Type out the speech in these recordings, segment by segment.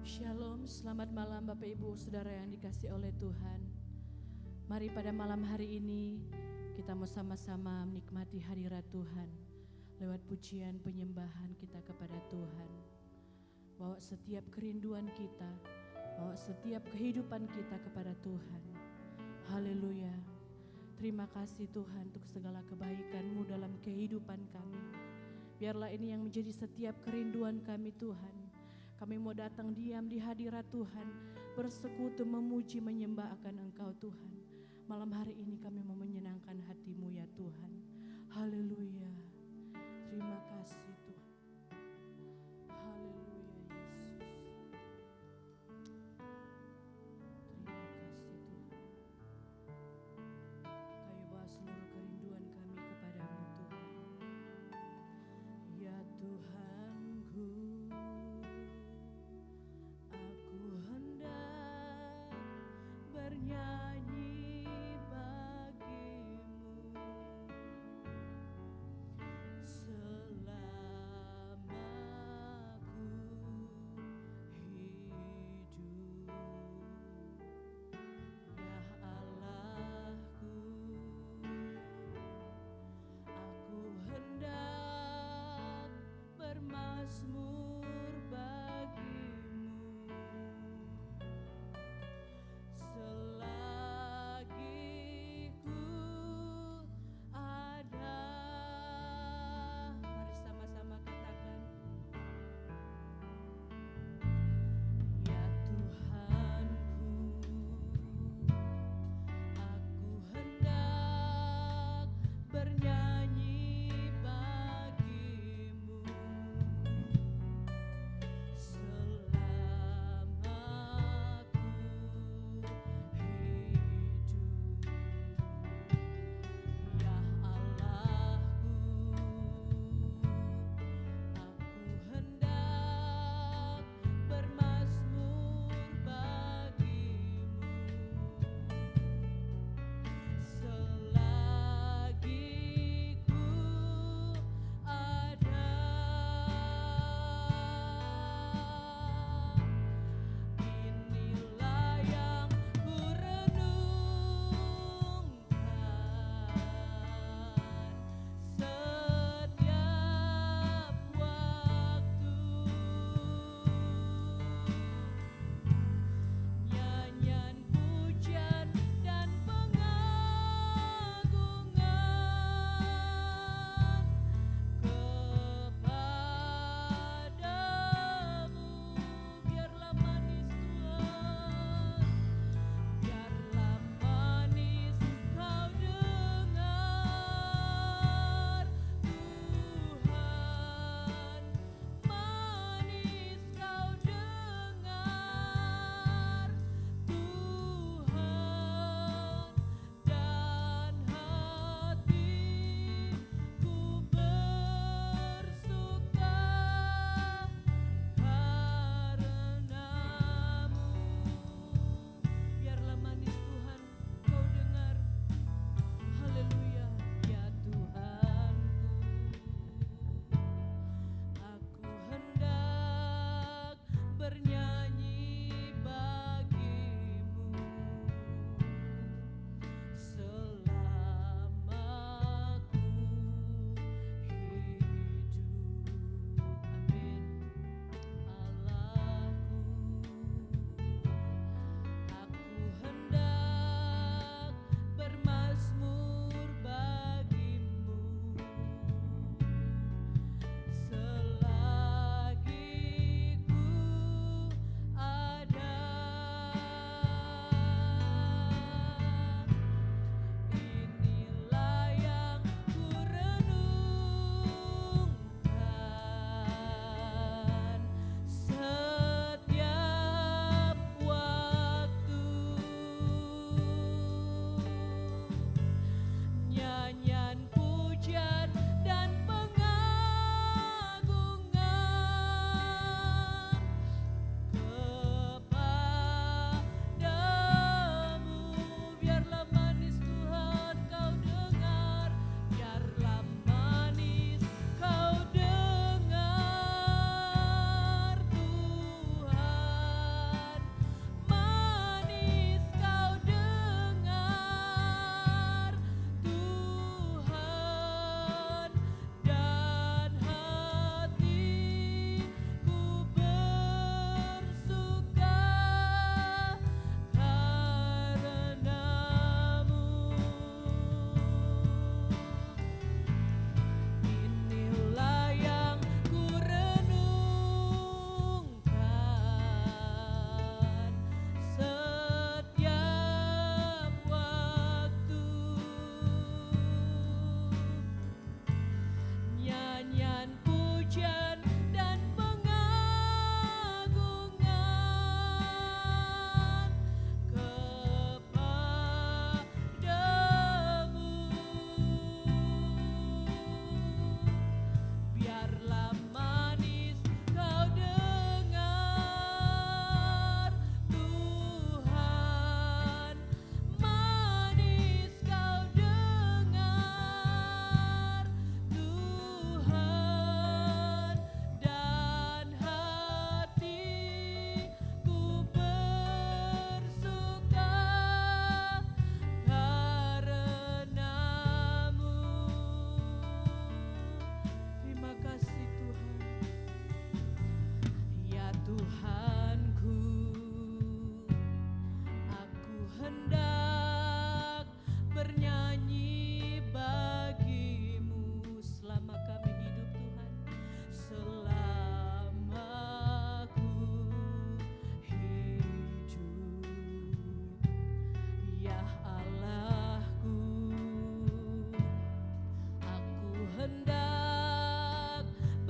Shalom, selamat malam Bapak Ibu Saudara yang dikasihi oleh Tuhan. Mari pada malam hari ini kita mau sama-sama menikmati hadirat Tuhan lewat pujian penyembahan kita kepada Tuhan. Bawa setiap kerinduan kita, bawa setiap kehidupan kita kepada Tuhan. Haleluya. Terima kasih Tuhan untuk segala kebaikan-Mu dalam kehidupan kami. Biarlah ini yang menjadi setiap kerinduan kami Tuhan. Kami mau datang diam di hadirat Tuhan, bersekutu memuji menyembah akan Engkau Tuhan. Malam hari ini kami mau menyenangkan hati-Mu ya Tuhan. Haleluya. Terima kasih Tuhan. Haleluya Yesus. Terima kasih Tuhan. Kami bawa seluruh kerinduan kami kepada-Mu Tuhan. Ya Tuhanku, bernyanyi bagimu,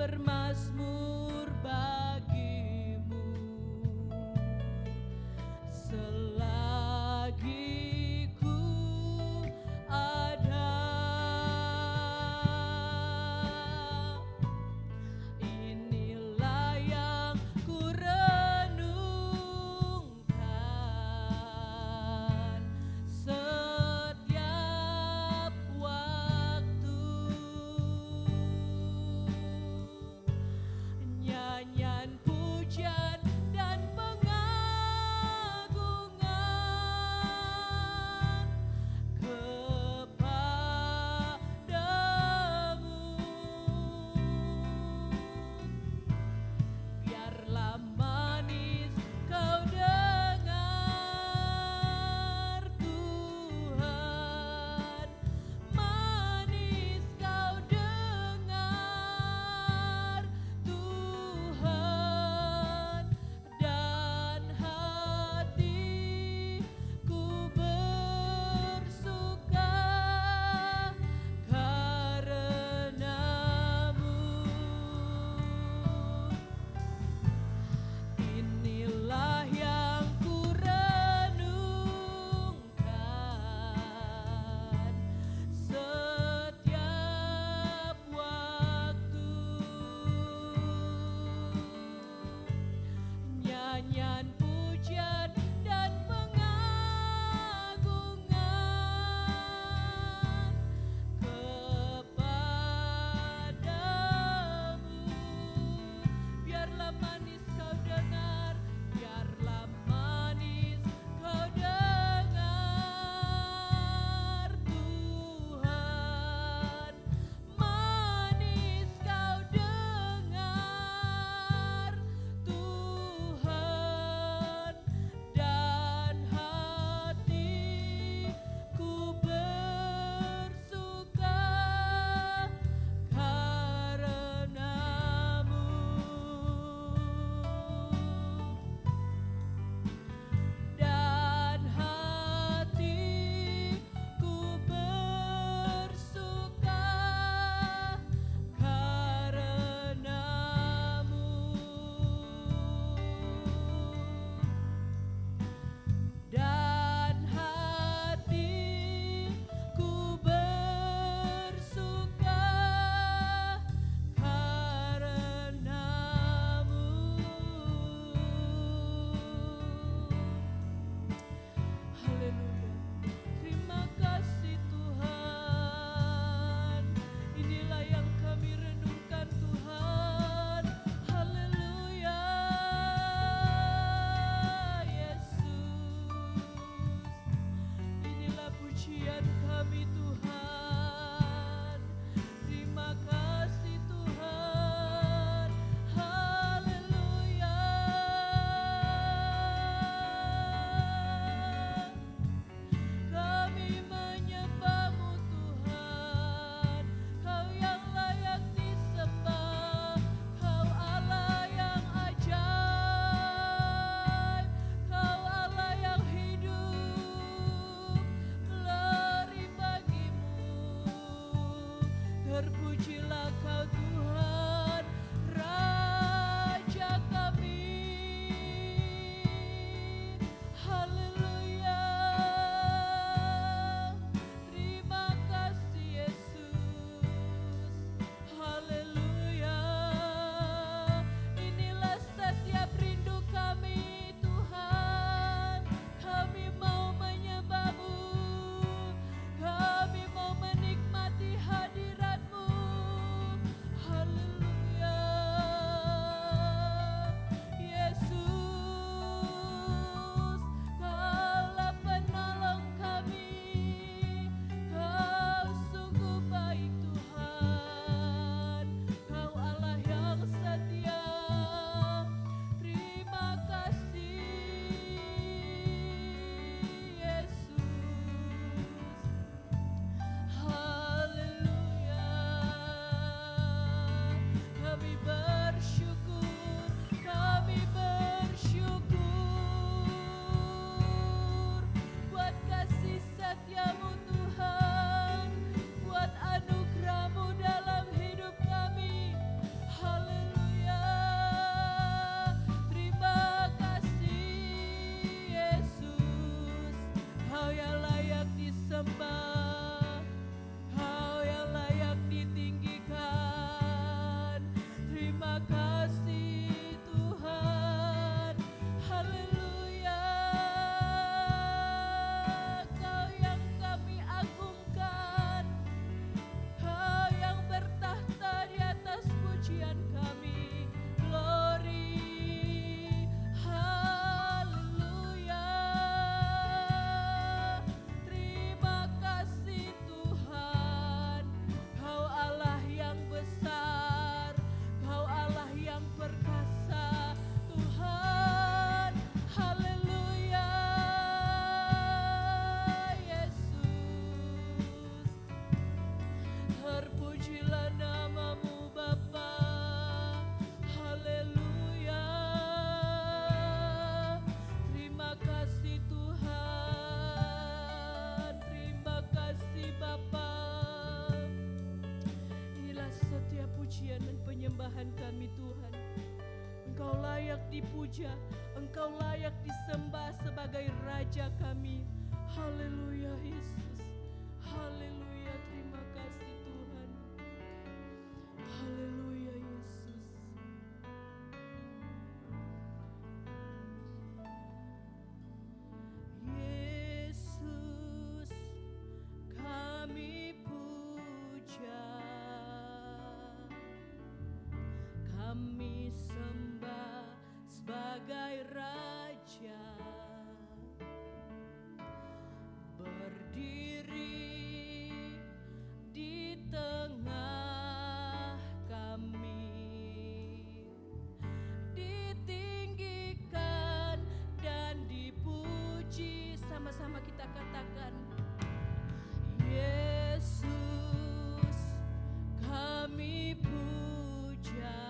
bermazmur bagimu selagi ku ada. Inilah yang ku renungkan setiap waktu. Nyanyian pujian dipuja, Engkau layak disembah sebagai Raja kami. Haleluya Yesus, haleluya, terima kasih Tuhan. Haleluya Yesus. Yesus, kami puja, kami sembah sebagai Raja, berdiri di tengah kami, ditinggikan dan dipuji. Sama-sama kita katakan, Yesus, kami puja,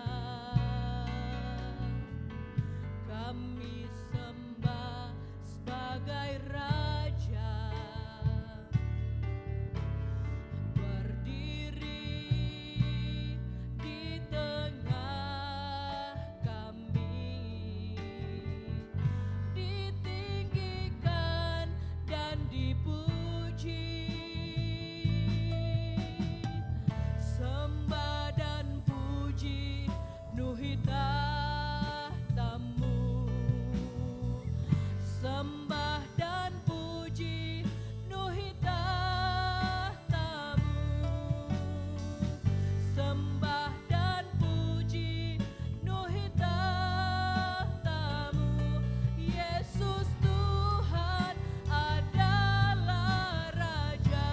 kami sembah sebagai Raja, berdiri di tengah kami, ditinggikan dan dipuji. Sembah dan puji penuhi tahta-Mu, sembah dan puji penuhi tahta-Mu, sembah dan puji penuhi tahta-Mu. Yesus Tuhan adalah Raja,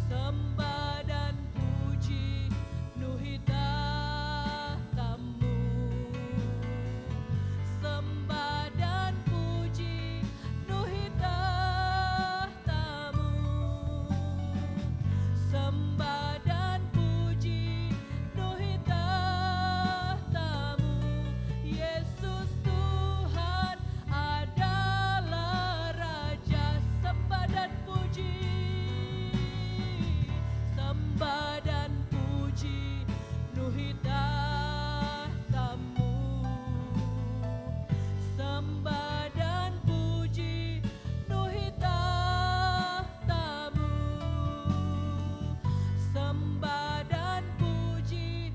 sembah dan puji penuhi tahta-Mu, sembah dan puji penuhi tahta-Mu, sembah dan puji penuhi tahta-Mu. Yesus Tuhan adalah Raja, sembah dan puji, sembah dan puji penuhi tahta-Mu, sembah dan puji penuhi tahta-Mu, sembah dan puji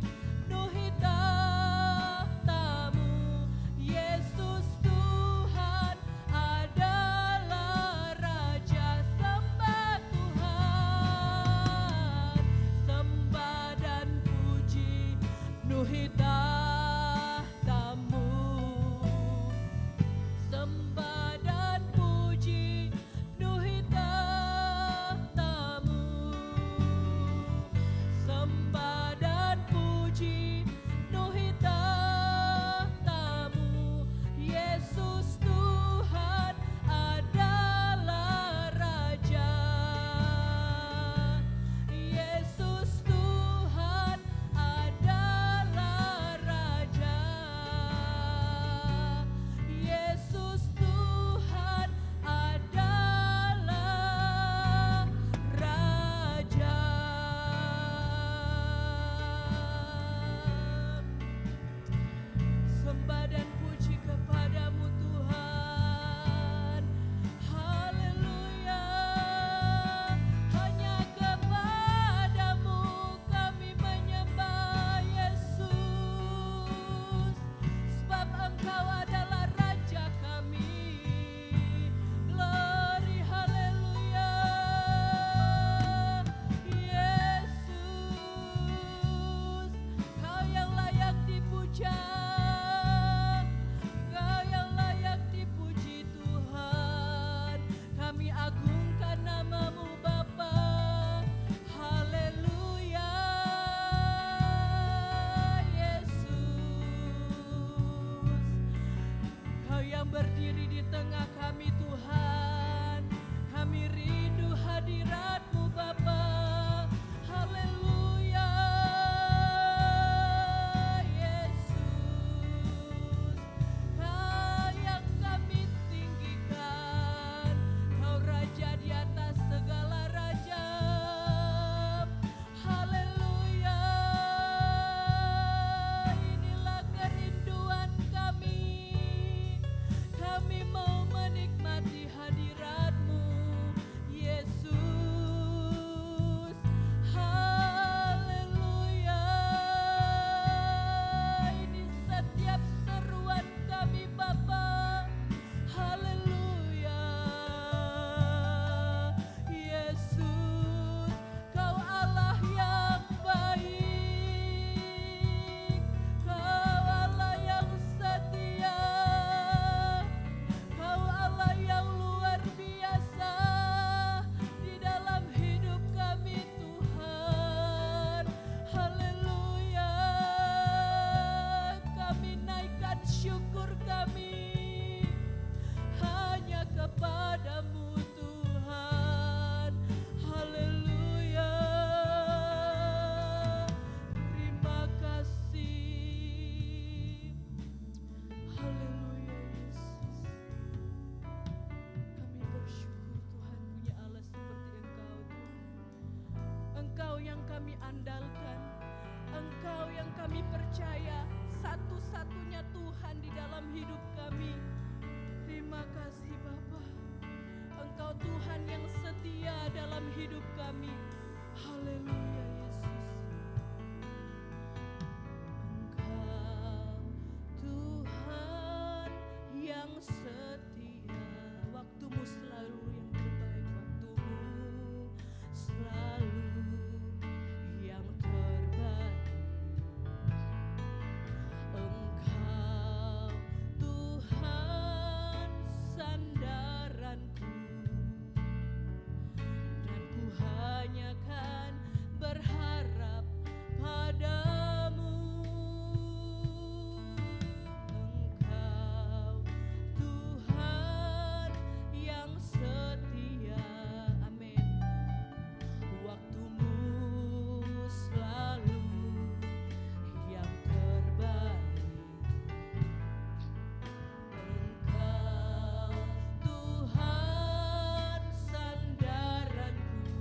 penuhi tahta-Mu. Yesus Tuhan adalah Raja, sembah Tuhan, sembah dan puji penuhi tahta-Mu, sembah dan puji penuhi tahta-Mu, sembah dan puji penuhi tahta-Mu. Yesus Tuhan adalah Raja, Yesus Tuhan adalah Raja, Yesus Tuhan adalah Raja. Sembah dan puji kepadamu Tuhan, haleluya. Hanya kepadamu kami menyembah Yesus, sebab Engkau adalah Raja kami. Glory, haleluya. Yesus, Kau yang layak dipuja, Kau yang layak dipuji Tuhan. Kami agungkan nama-Mu Bapa, haleluya. Yesus, Kau yang berdiri di tengah kami Tuhan, kami rindu hadirat-Mu Bapa, haleluya. Yesus, Kau yang kami tinggikan, Kau Raja di atas segala raja, haleluya. andalkan, Engkau yang kami percaya satu-satunya Tuhan di dalam hidup kami. Terima kasih Bapa, Engkau Tuhan yang setia dalam hidup kami. Haleluya Yesus. Engkau Tuhan yang setia, waktumu selalu yang terbaik, waktumu selalu yang terbaik. Engkau Tuhan sandaranku, dan ku hanya kan berharap padamu. Engkau Tuhan yang setia, amin. Waktumu selalu yang terbaik. Engkau Tuhan sandaranku,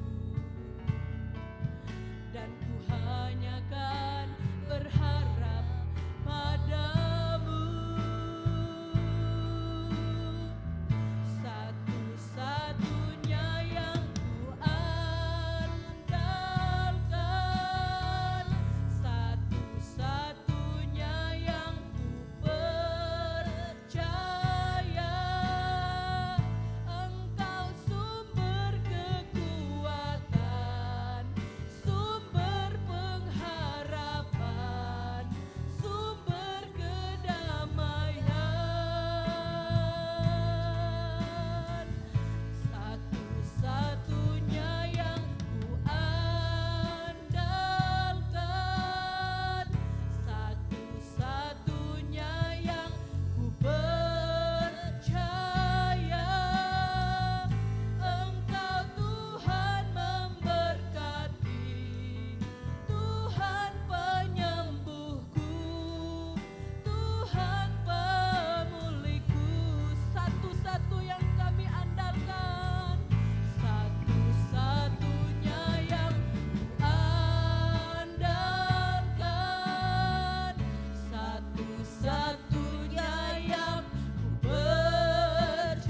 dan ku hanya kan berharap padamu. Satu-satunya yang ku andalkan, satu-satunya yang ku percaya. Engkau sumber kekuatan, sumber pengharapan, sumber kedamaian. Satu-satunya yang ku andalkan, satu-satunya yang ku percaya. Engkau Tuhan memberkati, Tuhan penyembuhku, Tuhan pemulihku. Satu-satu yang kami andalkan, satu-satunya yang ku andalkan, satu-satunya yang ku percaya.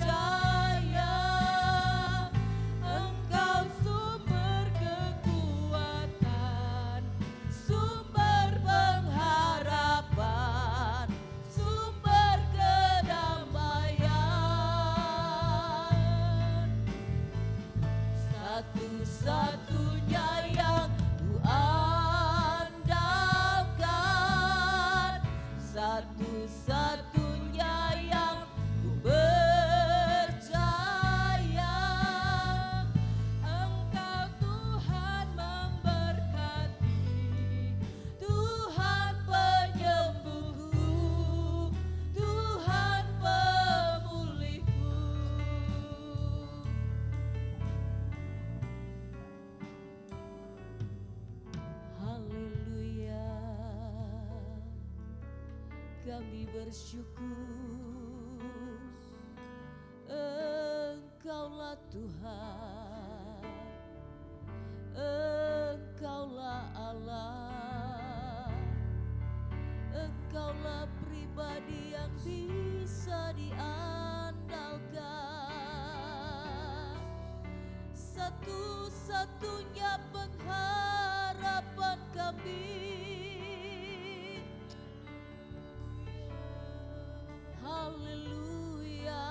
Engkau sumber kekuatan, sumber pengharapan, sumber kedamaian. Satu-satunya yang ku andalkan, satu-satunya yang ku percaya. Engkau Tuhan memberkati, Tuhan penyembuhku, Tuhan pemulihku. Haleluya, kami bersyukur, Engkaulah Tuhan, Engkaulah Allah, Engkaulah pribadi yang bisa diandalkan, satu-satunya pengharapan kami. Haleluya,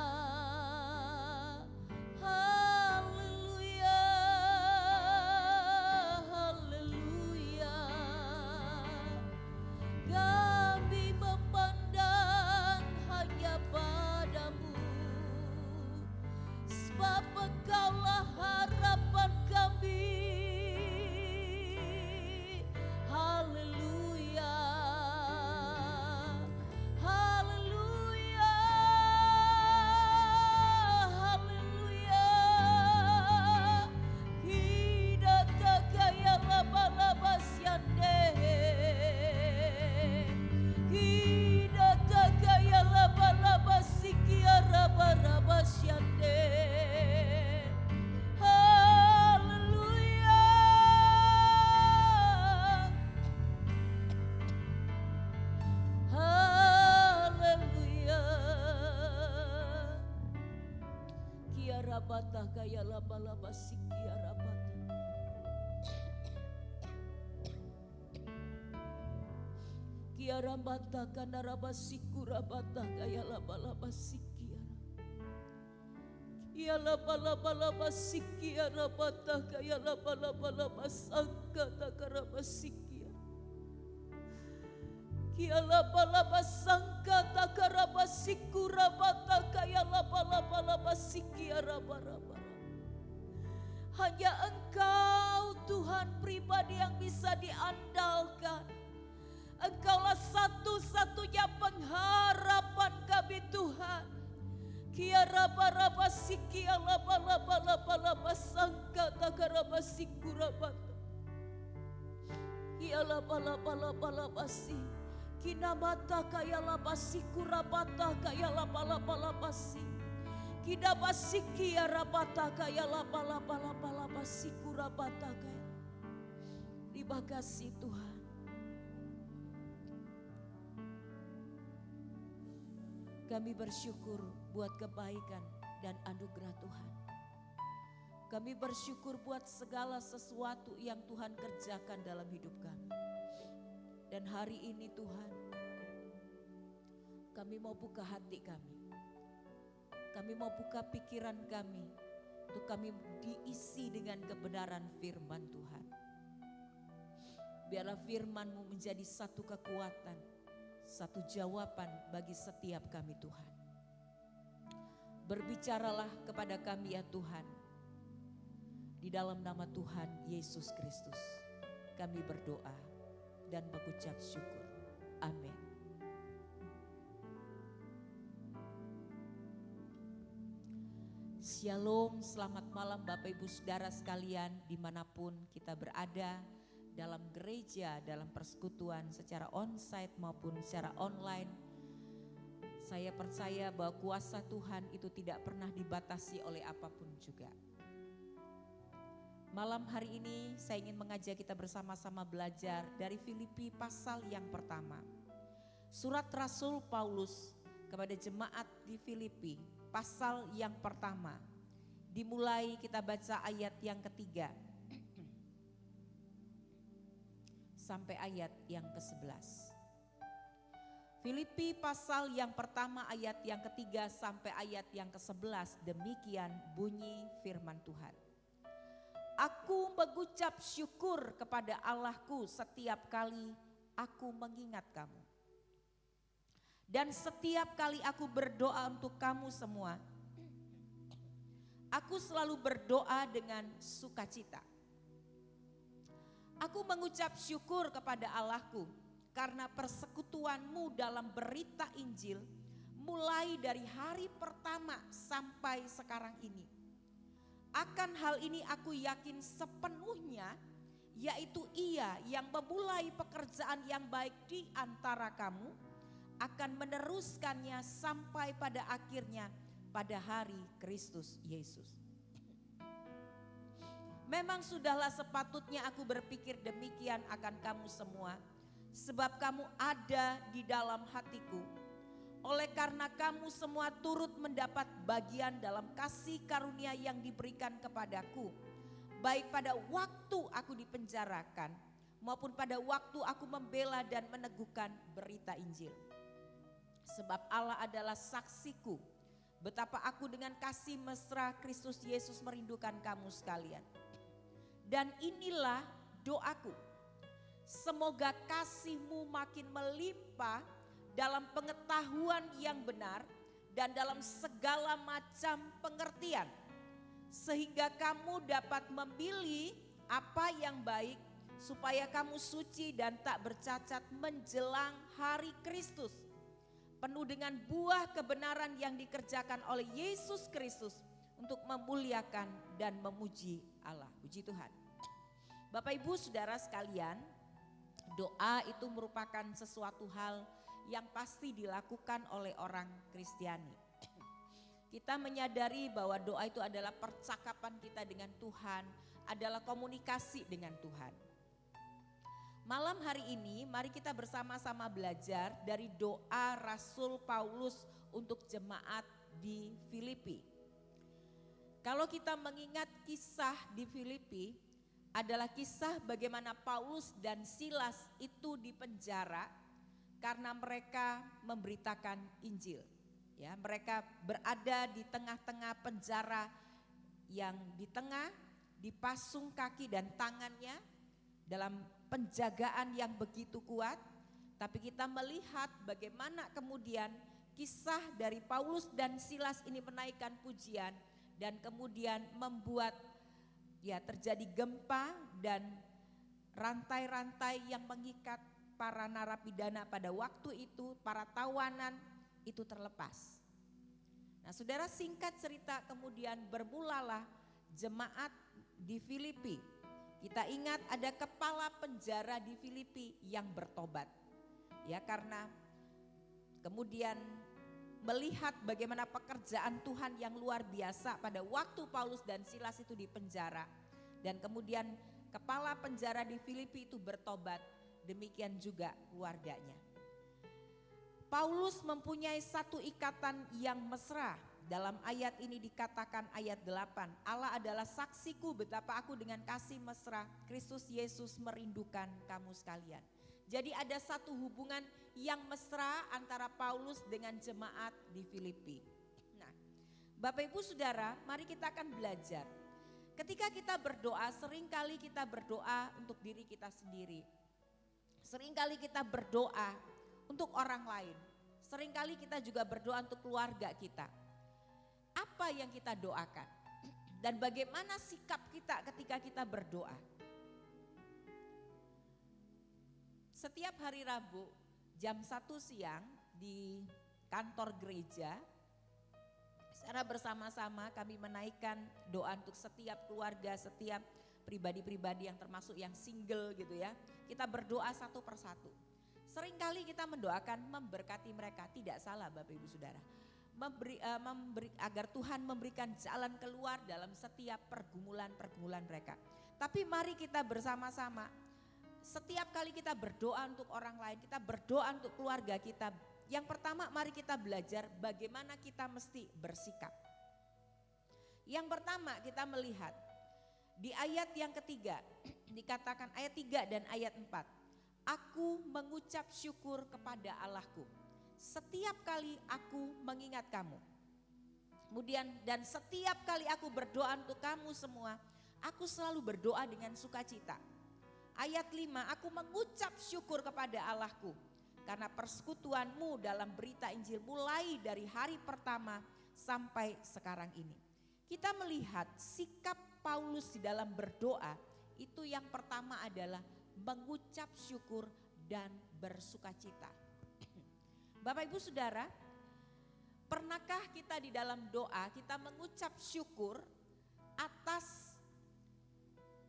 haleluya, haleluya. Kami memandang hanya padamu, sebab Engkaulah harapan kami. Haleluya, haleluya, rabata kaya laba sikia rabata. Kia rabata kana rabasiku rabata kaya laba sikia. Kia laba sikia rabata kaya laba sangka takarabasikia. Kia laba sangka takarabasiku rabata kaya laba sikia raba. Hanya Engkau Tuhan pribadi yang bisa diandalkan. Engkaulah satu-satunya pengharapan kami Tuhan. Kia raba sikia laba sangka takarabasiku rabata. Kia laba si. Kina mata kaya labasiku rabata kaya laba si. Kina basiki ya rabata kaya laba siku rabata kaya. Terima kasih Tuhan. Kami bersyukur buat kebaikan dan anugerah Tuhan. Kami bersyukur buat segala sesuatu yang Tuhan kerjakan dalam hidup kami. Dan hari ini Tuhan, kami mau buka hati kami. Kami mau buka pikiran kami untuk kami diisi dengan kebenaran firman Tuhan. Biarlah firman-Mu menjadi satu kekuatan, satu jawaban bagi setiap kami Tuhan. Berbicaralah kepada kami ya Tuhan. Di dalam nama Tuhan Yesus Kristus kami berdoa dan mengucap syukur. Amin. Shalom, selamat malam Bapak Ibu Saudara sekalian dimanapun kita berada. Dalam gereja, dalam persekutuan secara onsite maupun secara online. Saya percaya bahwa kuasa Tuhan itu tidak pernah dibatasi oleh apapun juga. Malam hari ini saya ingin mengajak kita bersama-sama belajar dari Filipi pasal yang pertama. Surat Rasul Paulus kepada jemaat di Filipi pasal yang pertama. Dimulai kita baca ayat yang ketiga. Sampai ayat yang ke-11. Filipi pasal yang pertama ayat yang ketiga sampai ayat yang ke-11. Demikian bunyi firman Tuhan. Aku mengucap syukur kepada Allahku setiap kali aku mengingat kamu. Dan setiap kali aku berdoa untuk kamu semua. Aku selalu berdoa dengan sukacita. Aku mengucap syukur kepada Allahku karena persekutuanmu dalam berita Injil mulai dari hari pertama sampai sekarang ini. Akan hal ini aku yakin sepenuhnya, yaitu Ia yang memulai pekerjaan yang baik di antara kamu akan meneruskannya sampai pada akhirnya pada hari Kristus Yesus. Memang sudahlah sepatutnya aku berpikir demikian akan kamu semua, sebab kamu ada di dalam hatiku. Oleh karena kamu semua turut mendapat bagian dalam kasih karunia yang diberikan kepadaku, baik pada waktu aku dipenjarakan maupun pada waktu aku membela dan meneguhkan berita Injil. Sebab Allah adalah saksiku, betapa aku dengan kasih mesra Kristus Yesus merindukan kamu sekalian. Dan inilah doaku, semoga kasih-Mu makin melimpah dalam pengetahuan yang benar dan dalam segala macam pengertian, sehingga kamu dapat memilih apa yang baik, supaya kamu suci dan tak bercacat menjelang hari Kristus, penuh dengan buah kebenaran yang dikerjakan oleh Yesus Kristus untuk memuliakan dan memuji Allah. Puji Tuhan. Bapak Ibu Saudara sekalian, doa itu merupakan sesuatu hal yang pasti dilakukan oleh orang Kristiani. Kita menyadari bahwa doa itu adalah percakapan kita dengan Tuhan, adalah komunikasi dengan Tuhan. Malam hari ini mari kita bersama-sama belajar dari doa Rasul Paulus untuk jemaat di Filipi. Kalau kita mengingat kisah di Filipi, adalah kisah bagaimana Paulus dan Silas itu dipenjara karena mereka memberitakan Injil. Ya, mereka berada di tengah-tengah penjara yang di tengah dipasung kaki dan tangannya dalam penjagaan yang begitu kuat. Tapi kita melihat bagaimana kemudian kisah dari Paulus dan Silas ini menaikkan pujian dan kemudian membuat terjadi gempa dan rantai-rantai yang mengikat para narapidana pada waktu itu, para tawanan itu terlepas. Nah, saudara, singkat cerita kemudian bermulalah jemaat di Filipi. Kita ingat ada kepala penjara di Filipi yang bertobat. Ya, karena kemudian melihat bagaimana pekerjaan Tuhan yang luar biasa pada waktu Paulus dan Silas itu di penjara. Dan kemudian kepala penjara di Filipi itu bertobat, demikian juga keluarganya. Paulus mempunyai satu ikatan yang mesra. Dalam ayat ini dikatakan ayat 8, Allah adalah saksiku betapa aku dengan kasih mesra Kristus Yesus merindukan kamu sekalian. Jadi ada satu hubungan yang mesra antara Paulus dengan jemaat di Filipi. Nah, Bapak Ibu Saudara, mari kita akan belajar. Ketika kita berdoa, seringkali kita berdoa untuk diri kita sendiri. Seringkali kita berdoa untuk orang lain. Seringkali kita juga berdoa untuk keluarga kita. Apa yang kita doakan? Dan bagaimana sikap kita ketika kita berdoa? Setiap hari Rabu jam 1 siang di kantor gereja, secara bersama-sama kami menaikkan doa untuk setiap keluarga, setiap pribadi-pribadi yang termasuk yang single gitu ya. Kita berdoa satu persatu. Seringkali kita mendoakan memberkati mereka, tidak salah Bapak Ibu Saudara. Agar Tuhan memberikan jalan keluar dalam setiap pergumulan-pergumulan mereka. Tapi mari kita bersama-sama, setiap kali kita berdoa untuk orang lain, kita berdoa untuk keluarga kita. Yang pertama, mari kita belajar bagaimana kita mesti bersikap. Yang pertama, kita melihat di ayat yang ketiga, dikatakan ayat 3 dan ayat 4. Aku mengucap syukur kepada Allahku setiap kali aku mengingat kamu. Kemudian, dan setiap kali aku berdoa untuk kamu semua, aku selalu berdoa dengan sukacita. Ayat 5, aku mengucap syukur kepada Allahku karena persekutuanmu dalam berita Injil mulai dari hari pertama sampai sekarang ini. Kita melihat sikap Paulus di dalam berdoa itu yang pertama adalah mengucap syukur dan bersukacita. Bapak Ibu Saudara, pernahkah kita di dalam doa kita mengucap syukur atas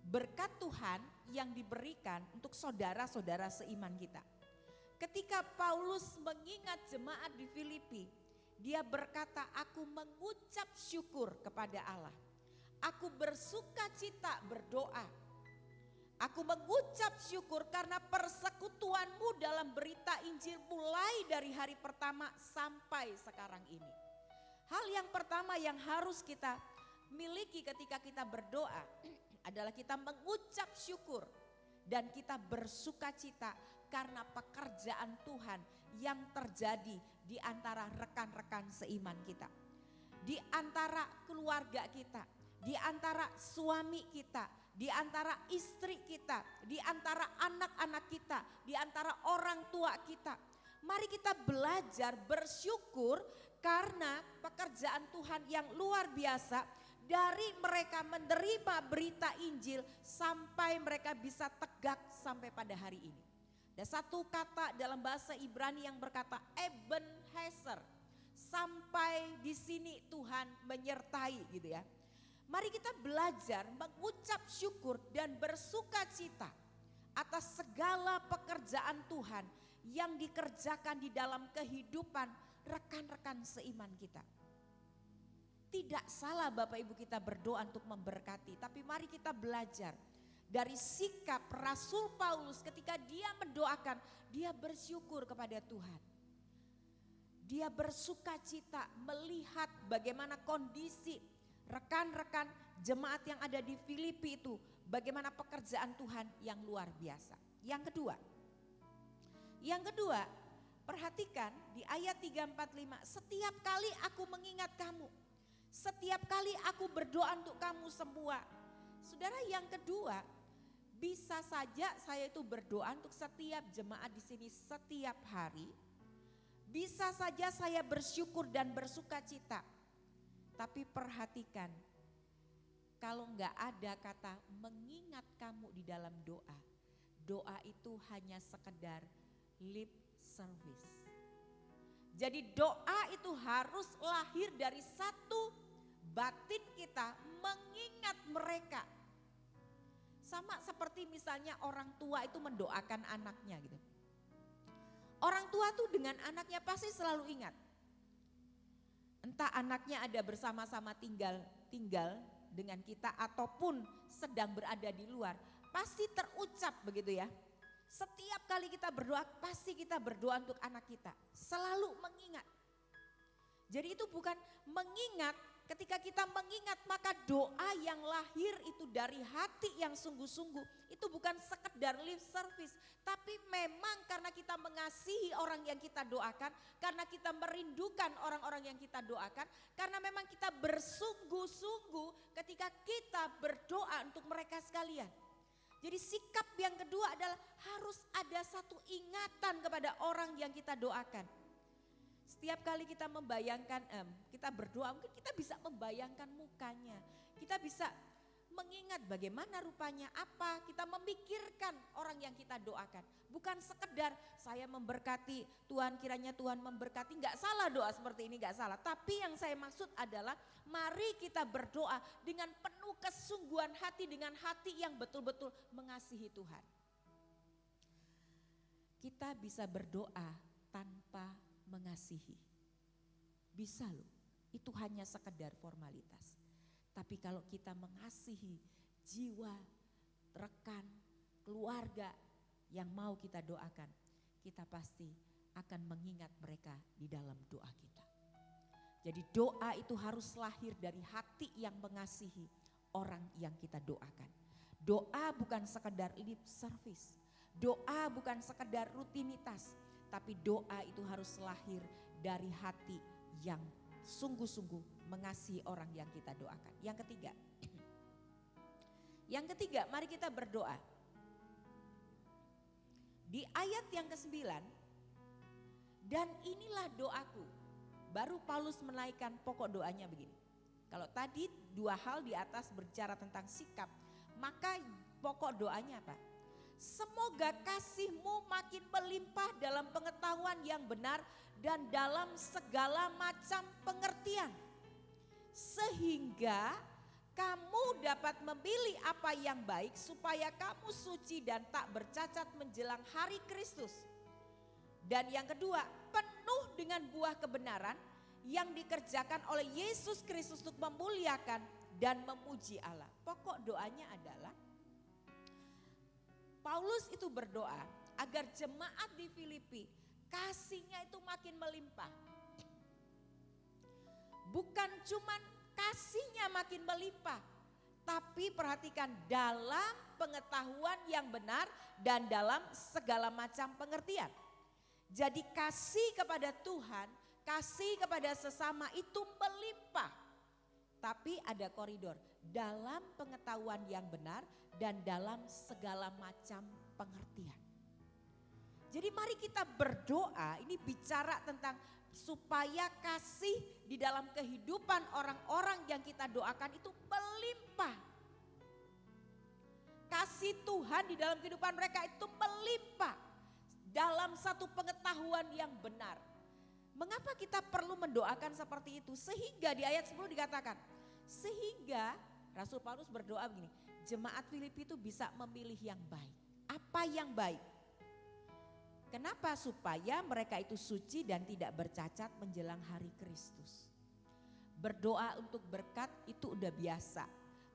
berkat Tuhan yang diberikan untuk saudara-saudara seiman kita? Ketika Paulus mengingat jemaat di Filipi, dia berkata, aku mengucap syukur kepada Allah. Aku bersukacita berdoa. Aku mengucap syukur karena persekutuanmu dalam berita Injil mulai dari hari pertama sampai sekarang ini. Hal yang pertama yang harus kita miliki ketika kita berdoa adalah kita mengucap syukur dan kita bersukacita karena pekerjaan Tuhan yang terjadi di antara rekan-rekan seiman kita. Di antara keluarga kita, di antara suami kita, di antara istri kita, di antara anak-anak kita, di antara orang tua kita. Mari kita belajar bersyukur karena pekerjaan Tuhan yang luar biasa dari mereka menerima berita Injil sampai mereka bisa tegak sampai pada hari ini. Ada satu kata dalam bahasa Ibrani yang berkata Ebenezer, sampai di sini Tuhan menyertai gitu ya. Mari kita belajar mengucap syukur dan bersukacita atas segala pekerjaan Tuhan yang dikerjakan di dalam kehidupan rekan-rekan seiman kita. Tidak salah Bapak Ibu kita berdoa untuk memberkati, tapi mari kita belajar dari sikap Rasul Paulus ketika dia mendoakan, dia bersyukur kepada Tuhan. Dia bersukacita melihat bagaimana kondisi rekan-rekan jemaat yang ada di Filipi itu, bagaimana pekerjaan Tuhan yang luar biasa. Yang kedua, perhatikan di ayat 345, setiap kali aku mengingat kamu, setiap kali aku berdoa untuk kamu semua. Saudara, yang kedua, bisa saja saya itu berdoa untuk setiap jemaat di sini setiap hari. Bisa saja saya bersyukur dan bersuka cita. Tapi perhatikan, kalau enggak ada kata mengingat kamu di dalam doa, doa itu hanya sekedar lip service. Jadi doa itu harus lahir dari satu batin kita mengingat mereka. Sama seperti misalnya orang tua itu mendoakan anaknya gitu. Orang tua tuh dengan anaknya pasti selalu ingat. Entah anaknya ada bersama-sama tinggal dengan kita ataupun sedang berada di luar, pasti terucap begitu ya. Setiap kali kita berdoa, pasti kita berdoa untuk anak kita. Selalu mengingat. Jadi itu bukan mengingat, ketika kita mengingat maka doa yang lahir itu dari hati yang sungguh-sungguh. Itu bukan sekedar lip service. Tapi memang karena kita mengasihi orang yang kita doakan. Karena kita merindukan orang-orang yang kita doakan. Karena memang kita bersungguh-sungguh ketika kita berdoa untuk mereka sekalian. Jadi sikap yang kedua adalah harus ada satu ingatan kepada orang yang kita doakan. Setiap kali kita membayangkan, kita berdoa, mungkin kita bisa membayangkan mukanya. Kita bisa mengingat bagaimana rupanya, apa, kita memikirkan orang yang kita doakan. Bukan sekedar saya memberkati, Tuhan kiranya Tuhan memberkati, enggak salah doa seperti ini, enggak salah. Tapi yang saya maksud adalah mari kita berdoa dengan penuh kesungguhan hati, dengan hati yang betul-betul mengasihi Tuhan. Kita bisa berdoa tanpa mengasihi. Bisa loh, itu hanya sekedar formalitas. Tapi kalau kita mengasihi jiwa, rekan, keluarga yang mau kita doakan, kita pasti akan mengingat mereka di dalam doa kita. Jadi doa itu harus lahir dari hati yang mengasihi orang yang kita doakan. Doa bukan sekedar lip service, doa bukan sekedar rutinitas, tapi doa itu harus lahir dari hati yang sungguh-sungguh mengasihi orang yang kita doakan. Yang ketiga, mari kita berdoa. Di ayat yang ke-9, dan inilah doaku. Baru Paulus menaikkan pokok doanya begini. Kalau tadi dua hal di atas berbicara tentang sikap, maka pokok doanya apa? Semoga kasih-Mu makin melimpah dalam pengetahuan yang benar dan dalam segala macam pengertian. Sehingga kamu dapat memilih apa yang baik supaya kamu suci dan tak bercacat menjelang hari Kristus. Dan yang kedua, penuh dengan buah kebenaran yang dikerjakan oleh Yesus Kristus untuk memuliakan dan memuji Allah. Pokok doanya adalah Paulus itu berdoa agar jemaat di Filipi kasihnya itu makin melimpah. Bukan cuman kasihnya makin melimpah, tapi perhatikan dalam pengetahuan yang benar dan dalam segala macam pengertian. Jadi kasih kepada Tuhan, kasih kepada sesama itu melimpah. Tapi ada koridor dalam pengetahuan yang benar dan dalam segala macam pengertian. Jadi mari kita berdoa, ini bicara tentang supaya kasih di dalam kehidupan orang-orang yang kita doakan itu melimpah. Kasih Tuhan di dalam kehidupan mereka itu melimpah dalam satu pengetahuan yang benar. Mengapa kita perlu mendoakan seperti itu? Sehingga di ayat 10 dikatakan, sehingga Rasul Paulus berdoa begini, jemaat Filipi itu bisa memilih yang baik. Apa yang baik? Kenapa? Supaya mereka itu suci dan tidak bercacat menjelang hari Kristus. Berdoa untuk berkat itu udah biasa.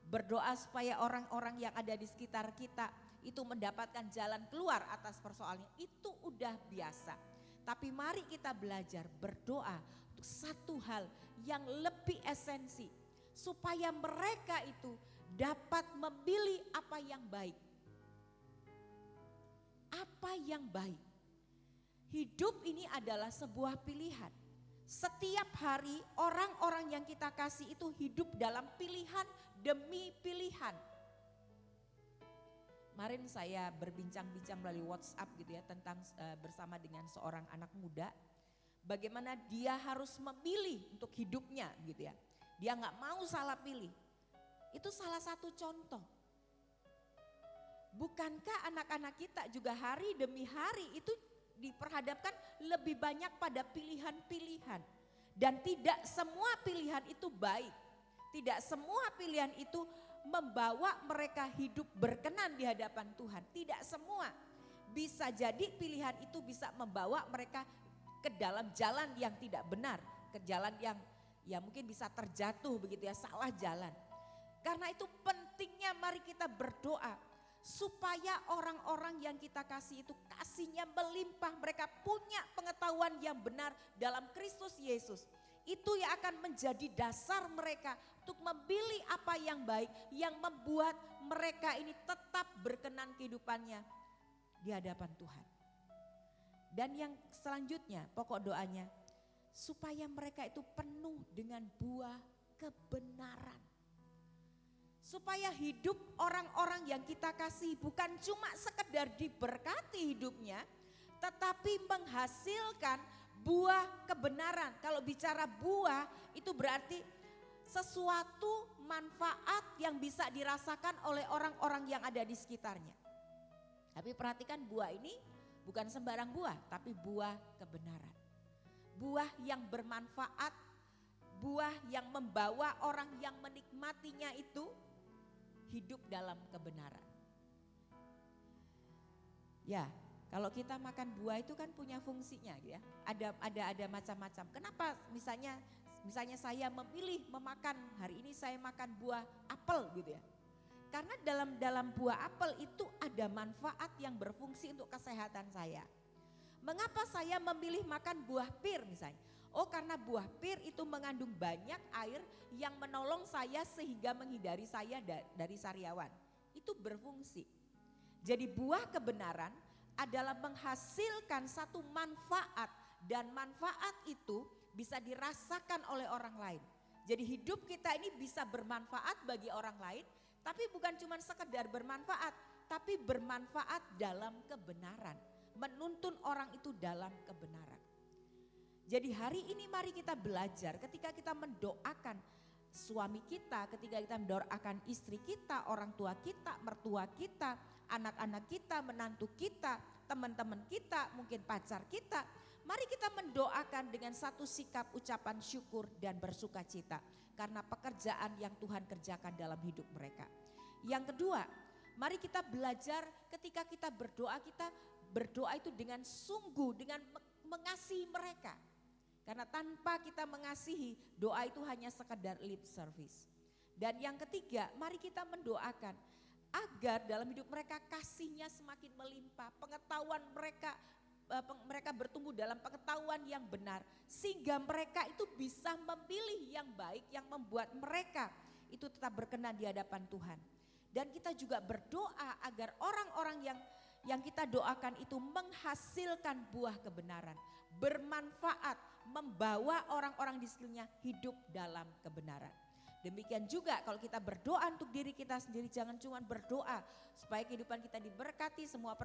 Berdoa supaya orang-orang yang ada di sekitar kita itu mendapatkan jalan keluar atas persoalannya, itu udah biasa. Tapi mari kita belajar berdoa untuk satu hal yang lebih esensi. supaya mereka itu dapat memilih apa yang baik. Apa yang baik? Hidup ini adalah sebuah pilihan. Setiap hari orang-orang yang kita kasih itu hidup dalam pilihan demi pilihan. Kemarin saya berbincang-bincang melalui WhatsApp gitu ya tentang bersama dengan seorang anak muda. Bagaimana dia harus memilih untuk hidupnya gitu ya. Dia gak mau salah pilih. Itu salah satu contoh. Bukankah anak-anak kita juga hari demi hari itu diperhadapkan lebih banyak pada pilihan-pilihan. Dan tidak semua pilihan itu baik. Tidak semua pilihan itu membawa mereka hidup berkenan di hadapan Tuhan. Tidak semua. Bisa jadi pilihan itu bisa membawa mereka ke dalam jalan yang tidak benar. Ke jalan yang ya mungkin bisa terjatuh begitu ya, salah jalan. Karena itu pentingnya mari kita berdoa. Supaya orang-orang yang kita kasih itu kasihnya melimpah. Mereka punya pengetahuan yang benar dalam Kristus Yesus. Itu yang akan menjadi dasar mereka untuk memilih apa yang baik. Yang membuat mereka ini tetap berkenan kehidupannya di hadapan Tuhan. Dan yang selanjutnya pokok doanya. Supaya mereka itu penuh dengan buah kebenaran. Supaya hidup orang-orang yang kita kasih bukan cuma sekedar diberkati hidupnya, tetapi menghasilkan buah kebenaran. Kalau bicara buah itu berarti sesuatu manfaat yang bisa dirasakan oleh orang-orang yang ada di sekitarnya. Tapi perhatikan buah ini bukan sembarang buah, tapi buah kebenaran. Buah yang bermanfaat, buah yang membawa orang yang menikmatinya itu hidup dalam kebenaran. Ya, kalau kita makan buah itu kan punya fungsinya ya. Ada macam-macam. Kenapa misalnya saya memilih memakan hari ini saya makan buah apel gitu ya. Karena dalam buah apel itu ada manfaat yang berfungsi untuk kesehatan saya. Mengapa saya memilih makan buah pir misalnya? Oh karena buah pir itu mengandung banyak air yang menolong saya sehingga menghindari saya dari sariawan. Itu berfungsi. Jadi buah kebenaran adalah menghasilkan satu manfaat dan manfaat itu bisa dirasakan oleh orang lain. Jadi hidup kita ini bisa bermanfaat bagi orang lain tapi bukan cuma sekedar bermanfaat tapi bermanfaat dalam kebenaran. Menuntun orang itu dalam kebenaran. Jadi hari ini mari kita belajar ketika kita mendoakan suami kita, ketika kita mendoakan istri kita, orang tua kita, mertua kita, anak-anak kita, menantu kita, teman-teman kita, mungkin pacar kita. Mari kita mendoakan dengan satu sikap ucapan syukur dan bersuka cita karena pekerjaan yang Tuhan kerjakan dalam hidup mereka. Yang kedua, mari kita belajar ketika kita berdoa itu dengan sungguh, dengan mengasihi mereka. Karena tanpa kita mengasihi, doa itu hanya sekedar lip service. Dan yang ketiga, mari kita mendoakan agar dalam hidup mereka kasihnya semakin melimpah. Pengetahuan mereka bertumbuh dalam pengetahuan yang benar. Sehingga mereka itu bisa memilih yang baik yang membuat mereka itu tetap berkenan di hadapan Tuhan. Dan kita juga berdoa agar orang-orang yang kita doakan itu menghasilkan buah kebenaran. Bermanfaat, membawa orang-orang di sekelilingnya hidup dalam kebenaran. Demikian juga kalau kita berdoa untuk diri kita sendiri, jangan cuma berdoa supaya kehidupan kita diberkati, semua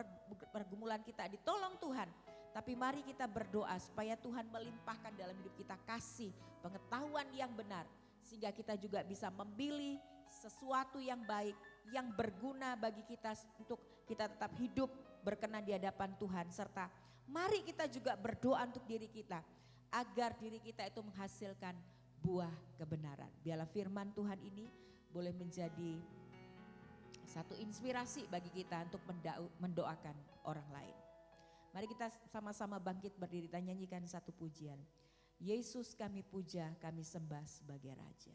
pergumulan kita ditolong Tuhan. Tapi mari kita berdoa supaya Tuhan melimpahkan dalam hidup kita kasih, pengetahuan yang benar. Sehingga kita juga bisa memilih sesuatu yang baik, yang berguna bagi kita untuk kita tetap hidup berkenan di hadapan Tuhan. Serta mari kita juga berdoa untuk diri kita agar diri kita itu menghasilkan buah kebenaran. Biarlah firman Tuhan ini boleh menjadi satu inspirasi bagi kita untuk mendoakan orang lain. Mari kita sama-sama bangkit berdiri dan nyanyikan satu pujian. Yesus kami puja, kami sembah sebagai Raja.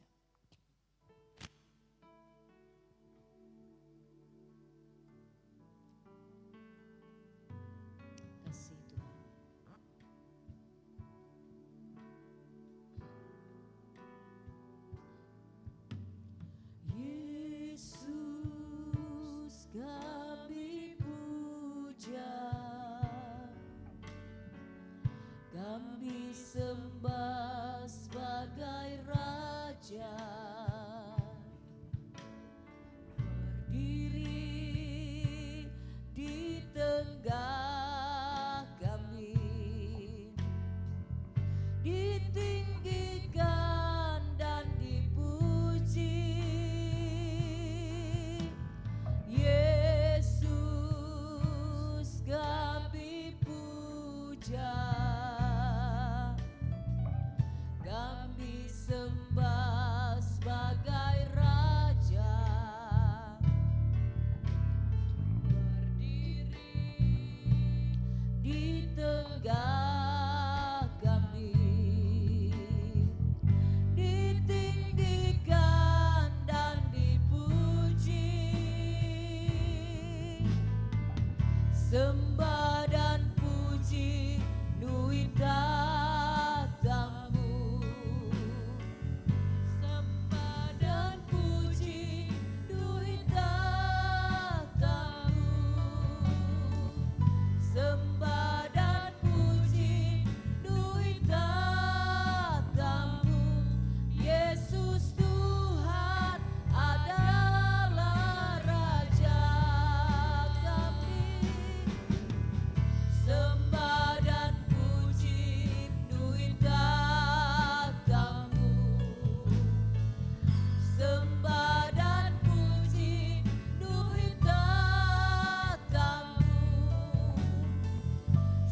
Kasih Tuhan. Kami sembah sebagai Raja, berdiri di tengah kami, ditinggikan dan dipuji. Yesus kami puja, kami sembah sebagai Raja, berdiri di tengah kami, ditinggikan dan dipuji. Sembah dan puji nuit tatamu, sembah dan puji nuit tatamu, sembah dan puji nuit tatamu. Yesus Tuhan adalah Raja kami. Sembah dan puji nuit tatamu, sembah dan puji nuit tatamu,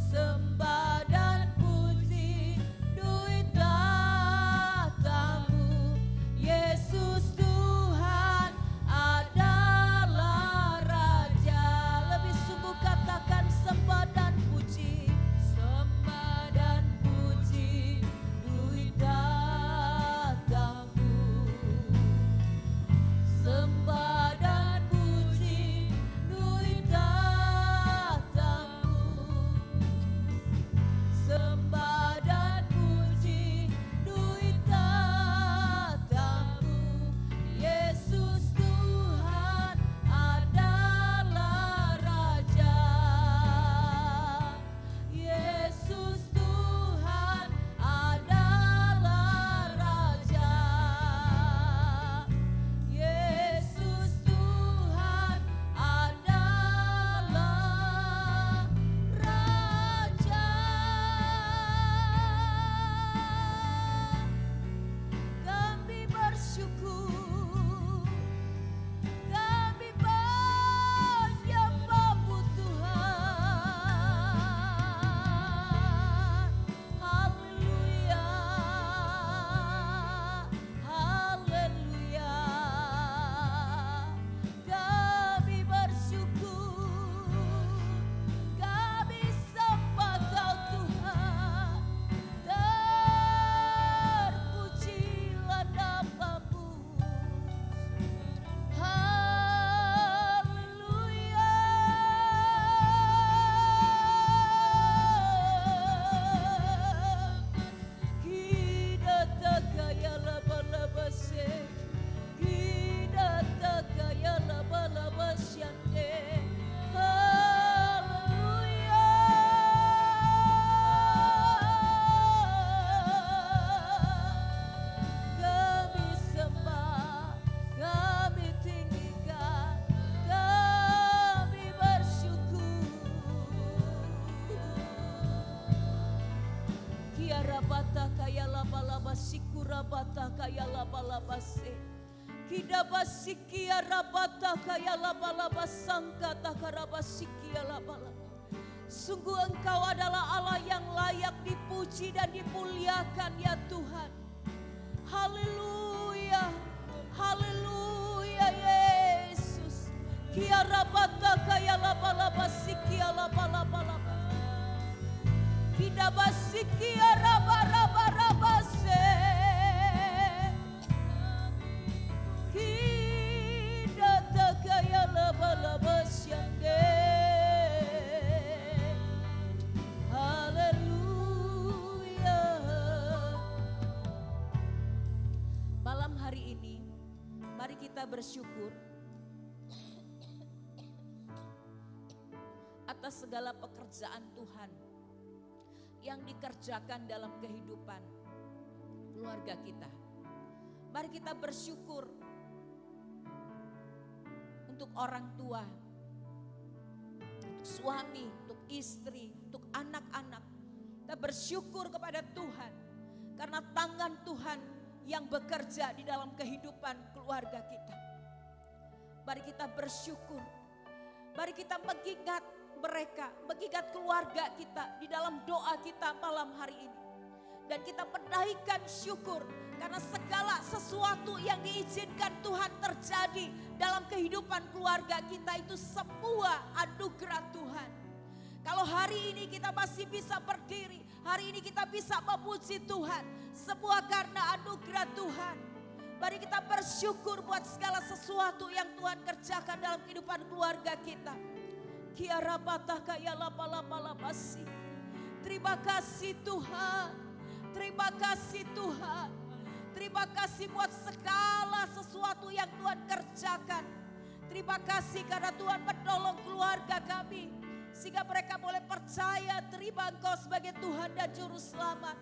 sembah dan puji nuit tatamu. Yesus Tuhan adalah Raja. Lebih sungguh katakan sembah dan puji, sembah dan puji nuit tatamu, sembah dan puji nuit tatamu, sembah dan puji nuit tatamu. Yesus Tuhan adalah Raja, Yesus Tuhan adalah Raja, Yesus Tuhan adalah Raja. Kami bersyukur, kami menyembah-Mu Tuhan. Haleluya, haleluya. Kami bersyukur, kami sembah Kau Tuhan. Terpujilah nama-Mu. Haleluya. Kita takaya laba-laba se, kita takaya laba-laba syande. Haleluya. Kami sembah, kami tinggikan, kami bersyukur. Kiara bata kaya laba-laba sikura bata kaya laba-laba se. Kida basikia rabata kaya laba-laba sangka takaraba sikia laba-laba. Sungguh Engkau adalah Allah yang layak dipuji dan dimuliakan ya Tuhan. Haleluya, haleluya Yesus. Kiara bata kaya laba-laba sikia laba-laba-laba. Kida basikia raba-raba-raba se. Kita takaya laba-laba syande. Haleluya. Malam hari ini mari kita bersyukur atas segala pekerjaan Tuhan yang dikerjakan dalam kehidupan keluarga kita. Mari kita bersyukur untuk orang tua, untuk suami, untuk istri, untuk anak-anak. Kita bersyukur kepada Tuhan karena tangan Tuhan yang bekerja di dalam kehidupan keluarga kita. Mari kita bersyukur. Mari kita mengingat mereka, mengingat keluarga kita di dalam doa kita malam hari ini. Dan kita menaikkan syukur karena segala sesuatu yang diizinkan Tuhan terjadi dalam kehidupan keluarga kita itu semua anugerah Tuhan. Kalau hari ini kita masih bisa berdiri, hari ini kita bisa memuji Tuhan, semua karena anugerah Tuhan. Mari kita bersyukur buat segala sesuatu yang Tuhan kerjakan dalam kehidupan keluarga kita. Kiara patah kaya lapa-lapa-lapasi. Terima kasih Tuhan. Terima kasih Tuhan. Terima kasih buat segala sesuatu yang Tuhan kerjakan. Terima kasih karena Tuhan menolong keluarga kami. Sehingga mereka boleh percaya terima Engkau sebagai Tuhan dan Juru Selamat.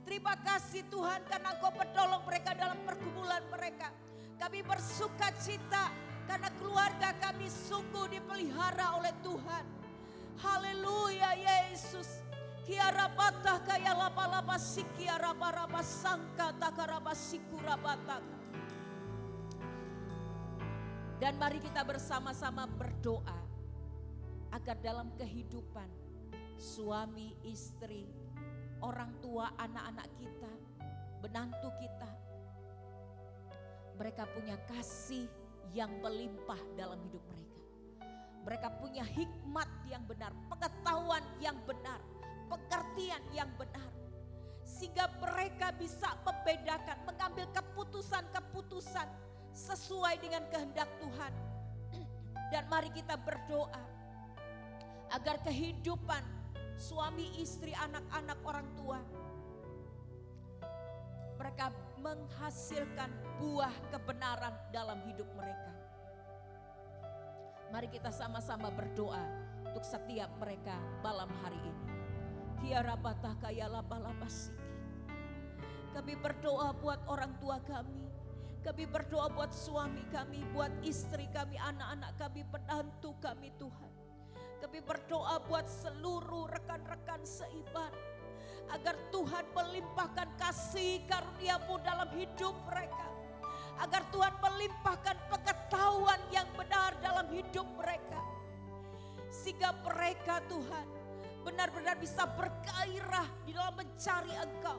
Terima kasih Tuhan karena Engkau menolong mereka dalam pergumulan mereka. Kami bersuka cita karena keluarga kami sungguh dipelihara oleh Tuhan. Haleluya Yesus. Kiara patah kaya lapa-lapa sikiara baraba sangka takaraba sikura batak. Dan mari kita bersama-sama berdoa agar dalam kehidupan suami, istri, orang tua, anak-anak kita, menantu kita, mereka punya kasih yang melimpah dalam hidup mereka. Mereka punya hikmat yang benar, pengetahuan yang benar, pengertian yang benar. Sehingga mereka bisa membedakan, mengambil keputusan-keputusan sesuai dengan kehendak Tuhan. Dan mari kita berdoa agar kehidupan suami, istri, anak-anak, orang tua, mereka menghasilkan buah kebenaran dalam hidup mereka. Mari kita sama-sama berdoa untuk setiap mereka malam hari ini. Kiara batah kaya laba-laba siki. Kami berdoa buat orang tua kami. Kami berdoa buat suami kami, buat istri kami, anak-anak kami, penantu kami Tuhan. Kami berdoa buat seluruh rekan-rekan seiman. Agar Tuhan melimpahkan kasih karunia-Mu dalam hidup mereka. Agar Tuhan melimpahkan pengetahuan yang benar dalam hidup mereka. Sehingga mereka Tuhan benar-benar bisa bergairah di dalam mencari Engkau.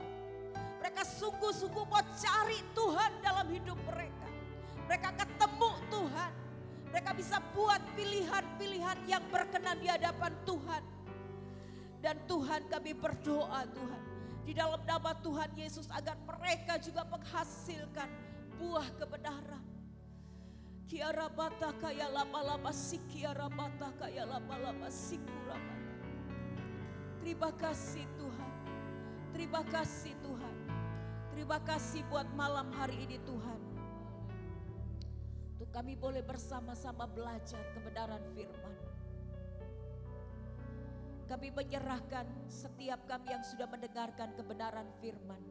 Mereka sungguh-sungguh mau cari Tuhan dalam hidup mereka. Mereka ketemu Tuhan. Mereka bisa buat pilihan-pilihan yang berkenan di hadapan Tuhan. Dan Tuhan kami berdoa Tuhan. Di dalam nama Tuhan Yesus agar mereka juga menghasilkan buah kebenaran. Kiara batah kaya lama-lama sikiara batah kaya lama-lama sikurama. Terima kasih Tuhan. Terima kasih Tuhan. Terima kasih buat malam hari ini Tuhan. Untuk kami boleh bersama-sama belajar kebenaran firman. Kami menyerahkan setiap kami yang sudah mendengarkan kebenaran firman.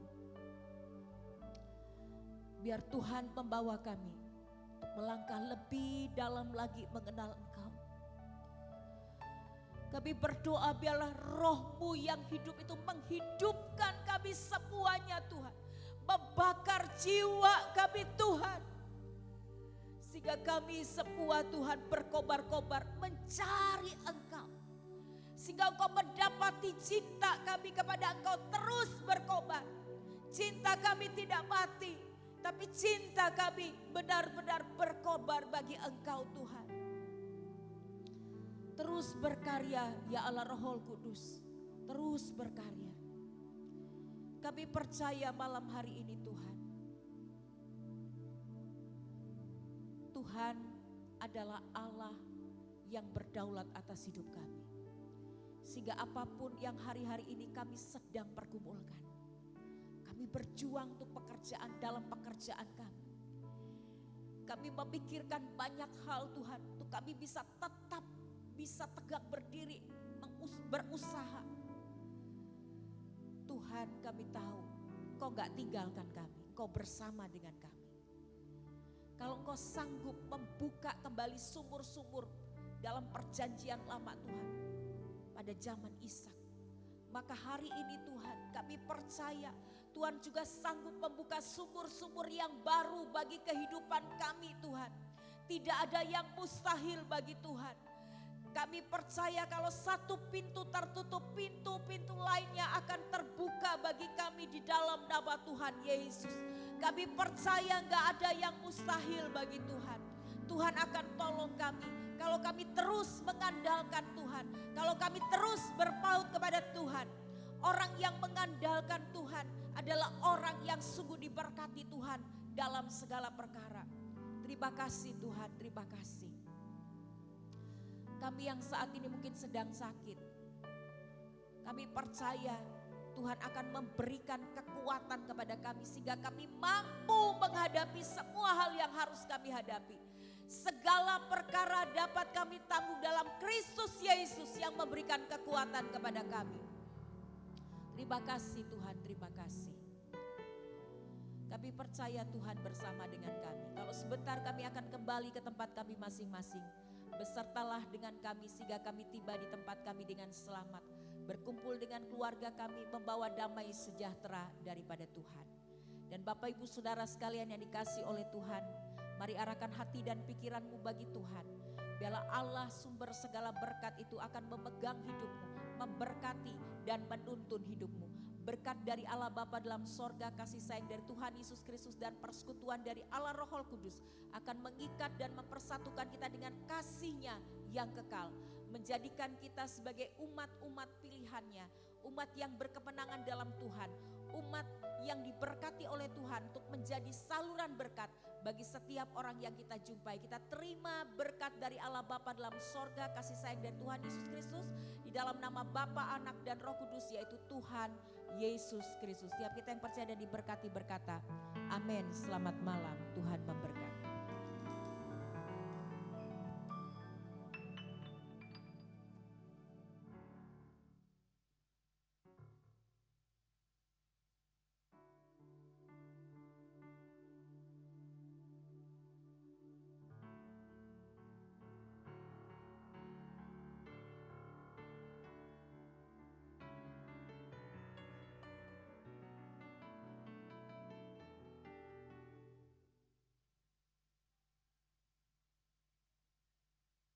Biar Tuhan membawa kami untuk melangkah lebih dalam lagi mengenal Engkau. Kami berdoa biarlah Roh-Mu yang hidup itu menghidupkan kami semuanya Tuhan. Membakar jiwa kami Tuhan. Sehingga kami semua Tuhan berkobar-kobar mencari Engkau. Sehingga Engkau mendapati cinta kami kepada Engkau terus berkobar. Cinta kami tidak mati. Tapi cinta kami benar-benar berkobar bagi Engkau Tuhan. Terus berkarya ya Allah Roh Kudus. Terus berkarya. Kami percaya malam hari ini Tuhan. Tuhan adalah Allah yang berdaulat atas hidup kami. Sehingga apapun yang hari-hari ini kami sedang pergumulkan. Kami berjuang untuk pekerjaan dalam pekerjaan kami. Kami memikirkan banyak hal Tuhan. Untuk kami bisa tetap bisa tegak berdiri, berusaha. Tuhan, kami tahu Engkau gak tinggalkan kami, Engkau bersama dengan kami. Kalau Engkau sanggup membuka kembali sumur-sumur dalam perjanjian lama Tuhan pada zaman Ishak, maka hari ini Tuhan kami percaya Tuhan juga sanggup membuka sumur-sumur yang baru bagi kehidupan kami Tuhan. Tidak ada yang mustahil bagi Tuhan. Kami percaya kalau satu pintu tertutup, pintu-pintu lainnya akan terbuka bagi kami di dalam nama Tuhan Yesus. Kami percaya gak ada yang mustahil bagi Tuhan. Tuhan akan tolong kami kalau kami terus mengandalkan Tuhan. Kalau kami terus berpaut kepada Tuhan. Orang yang mengandalkan Tuhan adalah orang yang sungguh diberkati Tuhan dalam segala perkara. Terima kasih Tuhan, terima kasih. Kami yang saat ini mungkin sedang sakit, kami percaya Tuhan akan memberikan kekuatan kepada kami sehingga kami mampu menghadapi semua hal yang harus kami hadapi. Segala perkara dapat kami tanggung dalam Kristus Yesus yang memberikan kekuatan kepada kami. Terima kasih Tuhan, terima kasih. Kami percaya Tuhan bersama dengan kami. Kalau sebentar kami akan kembali ke tempat kami masing-masing. Besertalah dengan kami sehingga kami tiba di tempat kami dengan selamat. Berkumpul dengan keluarga kami membawa damai sejahtera daripada Tuhan. Dan Bapak Ibu Saudara sekalian yang dikasihi oleh Tuhan, mari arahkan hati dan pikiranmu bagi Tuhan. Biarlah Allah sumber segala berkat itu akan memegang hidupmu, memberkati dan menuntun hidupmu. Berkat dari Allah Bapa dalam sorga, kasih sayang dari Tuhan Yesus Kristus dan persekutuan dari Allah Roh Kudus akan mengikat dan mempersatukan kita dengan kasih-Nya yang kekal. Menjadikan kita sebagai umat-umat pilihan-Nya, umat yang berkemenangan dalam Tuhan, umat yang diberkati oleh Tuhan untuk menjadi saluran berkat bagi setiap orang yang kita jumpai. Kita terima berkat dari Allah Bapa dalam sorga, kasih sayang dari Tuhan Yesus Kristus di dalam nama Bapa, Anak dan Roh Kudus, yaitu Tuhan Yesus Kristus. Setiap kita yang percaya dan diberkati berkata, amin. Selamat malam, Tuhan memberkati.